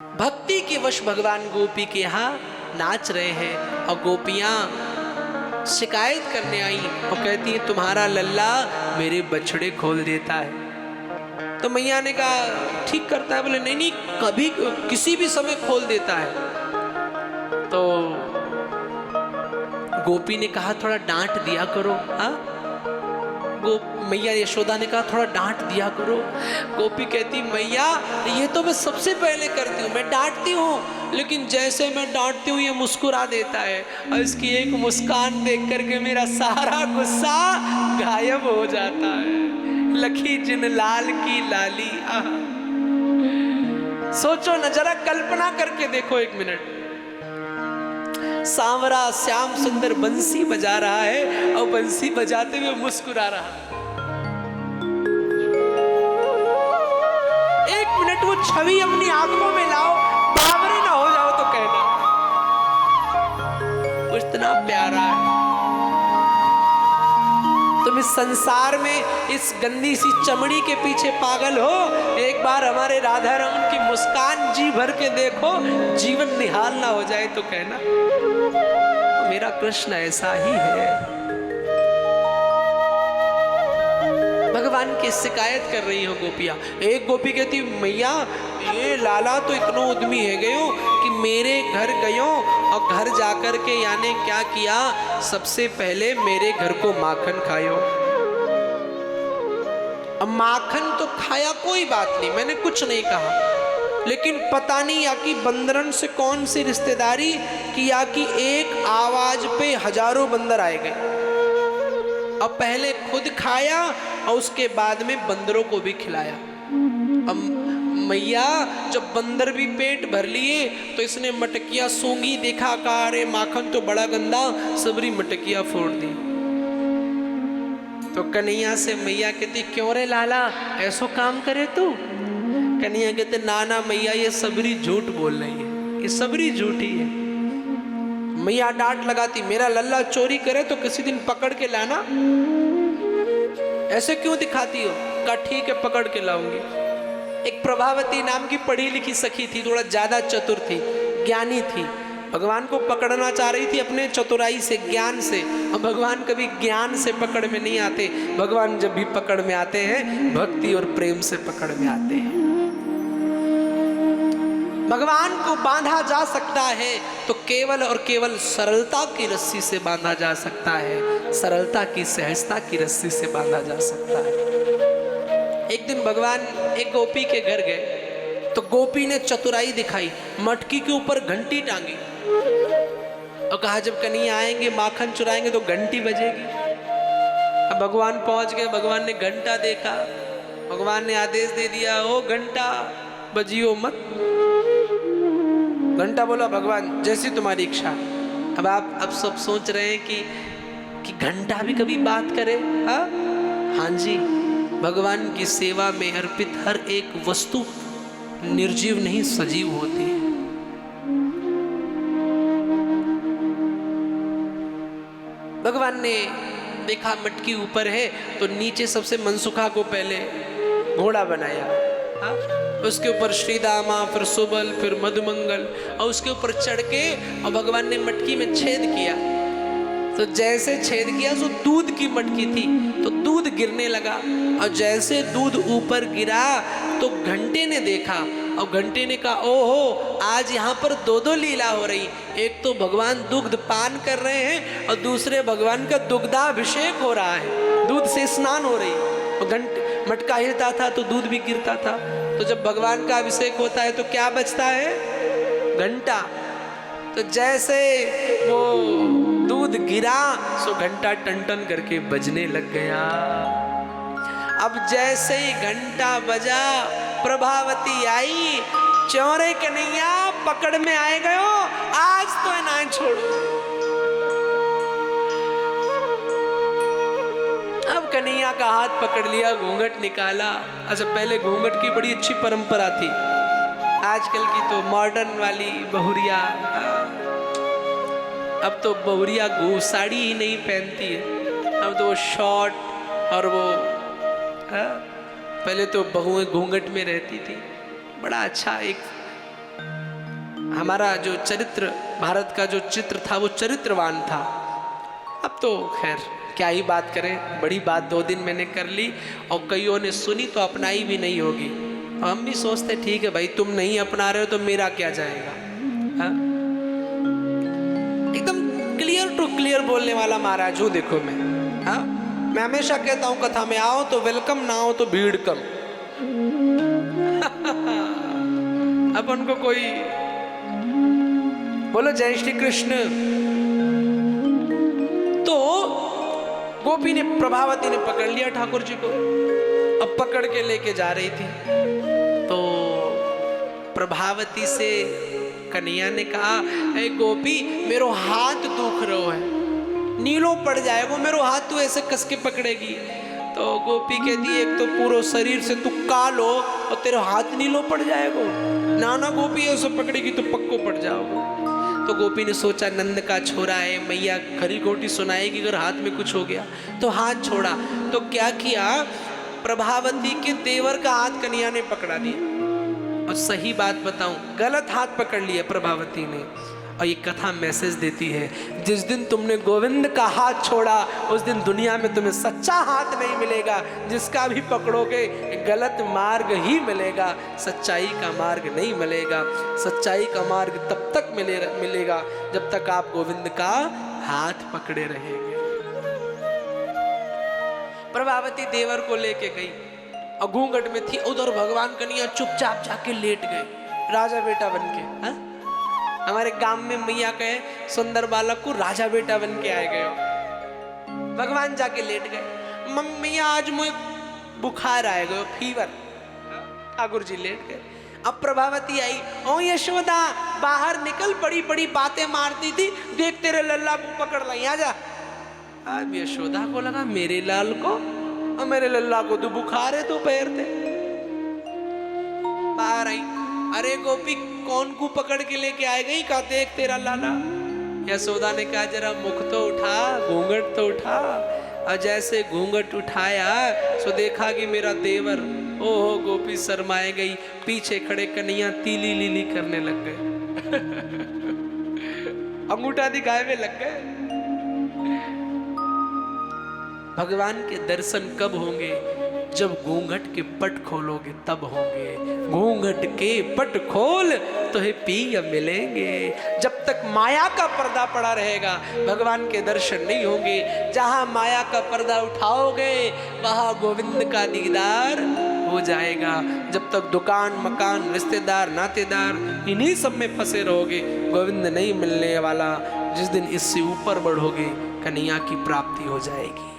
भक्ति के वश भगवान गोपी के यहाँ नाच रहे हैं और गोपियां शिकायत करने आई और कहती है तुम्हारा लल्ला मेरे बछड़े खोल देता है। तो मैया ने कहा ठीक करता है। बोले नहीं नहीं, कभी किसी भी समय खोल देता है। तो गोपी ने कहा थोड़ा डांट दिया करो। हाँ, मैया यशोदा ने कहा थोड़ा डांट दिया करो। गोपी कहती मैया ये तो मैं सबसे पहले करती हूँ, मैं डांटती हूँ, लेकिन जैसे मैं डांटती हूँ ये मुस्कुरा देता है और इसकी एक मुस्कान देख करके मेरा सारा गुस्सा गायब हो जाता है। लखी जिन लाल की लाली। सोचो न, जरा कल्पना करके देखो एक मिनट। सांवरा श्याम सुंदर बंसी बजा रहा है और बंसी बजाते हुए मुस्कुरा रहा। एक मिनट वो छवि अपनी आंखों में लाओ, बावरे ना हो जाओ तो कहना। वो इतना प्यारा है। तुम इस संसार में इस गंदी सी चमड़ी के पीछे पागल हो, एक बार हमारे राधा रमन की मुस्कान जी भर के देखो, जीवन निहाल ना हो जाए तो कहना। मेरा कृष्ण ऐसा ही है। भगवान की शिकायत कर रही हो गोपियां। एक गोपी कहती मैया ये लाला तो इतना उद्यमी है गयो कि मेरे घर गयो और घर जाकर के यानी क्या किया, सबसे पहले मेरे घर को माखन खायो। अब माखन तो खाया कोई बात नहीं, मैंने कुछ नहीं कहा, लेकिन पता नहीं या कि बंदरन से कौन सी रिश्तेदारी कि या कि एक आवाज पे हजारों बंदर आए गए। अब पहले खुद खाया और उसके बाद में बंदरों को भी खिलाया। अब मैया जब बंदर भी पेट भर लिए तो इसने मटकिया सूंघी, देखा का अरे माखन तो बड़ा गंदा, सबरी मटकिया फोड़ दी। तो कन्हैया से मैया कहती क्यों रे लाला ऐसो काम करे तू। कन्हैया कहते ना ना मैया ये सबरी झूठ बोल रही है, ये सबरी झूठी है। मैया डांट लगाती मेरा लल्ला चोरी करे तो किसी दिन पकड़ के लाना, ऐसे क्यों दिखाती हो। कहा ठीक है पकड़ के लाऊंगी। एक प्रभावती नाम की पढ़ी लिखी सखी थी, थोड़ा ज्यादा चतुर थी, ज्ञानी थी, भगवान को पकड़ना चाह रही थी अपने चतुराई से, ज्ञान से। अब भगवान कभी ज्ञान से पकड़ में नहीं आते, भगवान जब भी पकड़ में आते हैं भक्ति और प्रेम से पकड़ में आते हैं। भगवान को बांधा जा सकता है तो केवल और केवल सरलता की रस्सी से बांधा जा सकता है, सरलता की सहजता की रस्सी से बांधा जा सकता है। एक दिन भगवान एक गोपी के घर गए तो गोपी ने चतुराई दिखाई, मटकी के ऊपर घंटी टांगी और कहा जब कन्हैया आएंगे माखन चुराएंगे तो घंटी बजेगी। अब भगवान पहुंच गए, भगवान ने घंटा देखा, भगवान ने आदेश दे दिया ओ घंटा बजियो मत। घंटा बोला भगवान जैसी तुम्हारी इच्छा। अब आप अब सब सोच रहे हैं कि घंटा भी कभी बात करे। हाँ जी, भगवान की सेवा में अर्पित हर एक वस्तु निर्जीव नहीं सजीव होती है। भगवान ने देखा मटकी ऊपर है तो नीचे सबसे मनसुखा को पहले घोड़ा बनाया, उसके ऊपर श्रीदामा, फिर सुबल, फिर मधुमंगल, और उसके ऊपर चढ़ के और भगवान ने मटकी में छेद किया। तो जैसे छेद किया तो दूध की मटकी थी तो दूध गिरने लगा, और जैसे दूध ऊपर गिरा तो घंटे ने देखा और घंटे ने कहा ओहो आज यहाँ पर दो दो लीला हो रही, एक तो भगवान दुग्ध पान कर रहे हैं और दूसरे भगवान का दुग्धाभिषेक हो रहा है, दूध से स्नान हो रही। और घंटे मटका हिलता था तो दूध भी गिरता था। तो जब भगवान का अभिषेक होता है तो क्या बजता है, घंटा। तो जैसे वो दूध गिरा सो घंटा टन टन करके बजने लग गया। अब जैसे ही घंटा बजा प्रभावती आई, चौरे कन्हैया पकड़ में आए गयो, आज तो ना छोड़ो। अब कन्हैया का हाथ पकड़ लिया, घूंघट निकाला। अच्छा पहले घूंघट की बड़ी अच्छी परंपरा थी, आजकल की तो मॉडर्न वाली बहुरिया। अब तो बहुरिया साड़ी ही नहीं पहनती है, अब तो वो शॉर्ट और वो पहले तो बहुएं घूंघट में रहती थी। बड़ा अच्छा एक हमारा जो चरित्र, भारत का जो चित्र था वो चरित्रवान था। अब तो खैर क्या ही बात करें, बड़ी बात 2 दिन मैंने कर ली और कईयों ने सुनी तो अपनाई भी नहीं होगी। हम भी सोचते ठीक है भाई, तुम नहीं अपना रहे हो तो मेरा क्या जाएगा। हाँ? एकदम क्लियर टू क्लियर बोलने वाला महाराज हूँ। देखो मैं हमेशा कहता हूँ कथा में आओ तो वेलकम, ना आओ तो भीड़ कम। अब उनको कोई बोलो जय श्री कृष्ण। तो गोपी ने, प्रभावती ने पकड़ लिया ठाकुर जी को। अब पकड़ के लेके जा रही थी तो प्रभावती से कन्हैया ने कहा, ए गोपी मेरो हाथ दुख रहो है, नीलो पड़ जाएगा मेरो हाथ, तू ऐसे कस के पकड़ेगी। तो गोपी कहती एक तो पूरा शरीर से तू कालो और तेरा हाथ नीलो पड़ जाएगा। नाना गोपी ऐसे पकड़ेगी तो पक्को पड़ जाओगे। तो गोपी ने सोचा नंद का छोरा है, मैया खरी खोटी सुनाएगी अगर हाथ में कुछ हो गया, तो हाथ छोड़ा। तो क्या किया, प्रभावती के देवर का हाथ कन्हैया ने पकड़ा दिया। और सही बात बताऊं, गलत हाथ पकड़ लिया प्रभावती ने। और ये कथा मैसेज देती है, जिस दिन तुमने गोविंद का हाथ छोड़ा उस दिन दुनिया में तुम्हें सच्चा हाथ नहीं मिलेगा। जिसका भी पकड़ोगे गलत मार्ग ही मिलेगा, सच्चाई का मार्ग नहीं मिलेगा। सच्चाई का मार्ग तब तक मिलेगा जब तक आप गोविंद का हाथ पकड़े रहेंगे। प्रभावती देवर को लेके गई और घूंघट में थी, उधर भगवान कन्हैया चुपचाप जाके लेट गए राजा बेटा बन के। हाँ? हमारे गांव में मैया कहे सुंदर बालक को राजा बेटा बन के आए गए। भगवान जाके लेट गए। मैया आज मुझे बुखार आए गए, फीवर। ठाकुर जी लेट गए। अब प्रभावती आई, ओ यशोदा बाहर निकल, बड़ी बड़ी बातें मारती थी, देख तेरे लल्ला को पकड़ लाई, आ जा। अब यशोदा को लगा मेरे लाल को, और मेरे लल्ला को तो बुखार है दोपहर से। बाहर आई, अरे गोपी कौन को पकड़ के लेके आए गई, का देख तेरा लाला। यशोदा ने कहा जरा मुख तो उठा, घूंघट तो उठा। और जैसे घूंघट उठाया सो देखा कि मेरा देवर। ओहो गोपी शर्माए गई, पीछे खड़े कन्हैया तीली लीली करने लग गए। अंगूठा दिखाए में लग गए। भगवान के दर्शन कब होंगे, जब घूंघट के पट खोलोगे तब होंगे। घूंघट के पट खोल तो ही पिया मिलेंगे। जब तक माया का पर्दा पड़ा रहेगा भगवान के दर्शन नहीं होंगे। जहां माया का पर्दा उठाओगे वहां गोविंद का दीदार हो जाएगा। जब तक दुकान मकान रिश्तेदार नातेदार इन्हीं सब में फंसे रहोगे गोविंद नहीं मिलने वाला। जिस दिन इससे ऊपर बढ़ोगे कन्हैया की प्राप्ति हो जाएगी।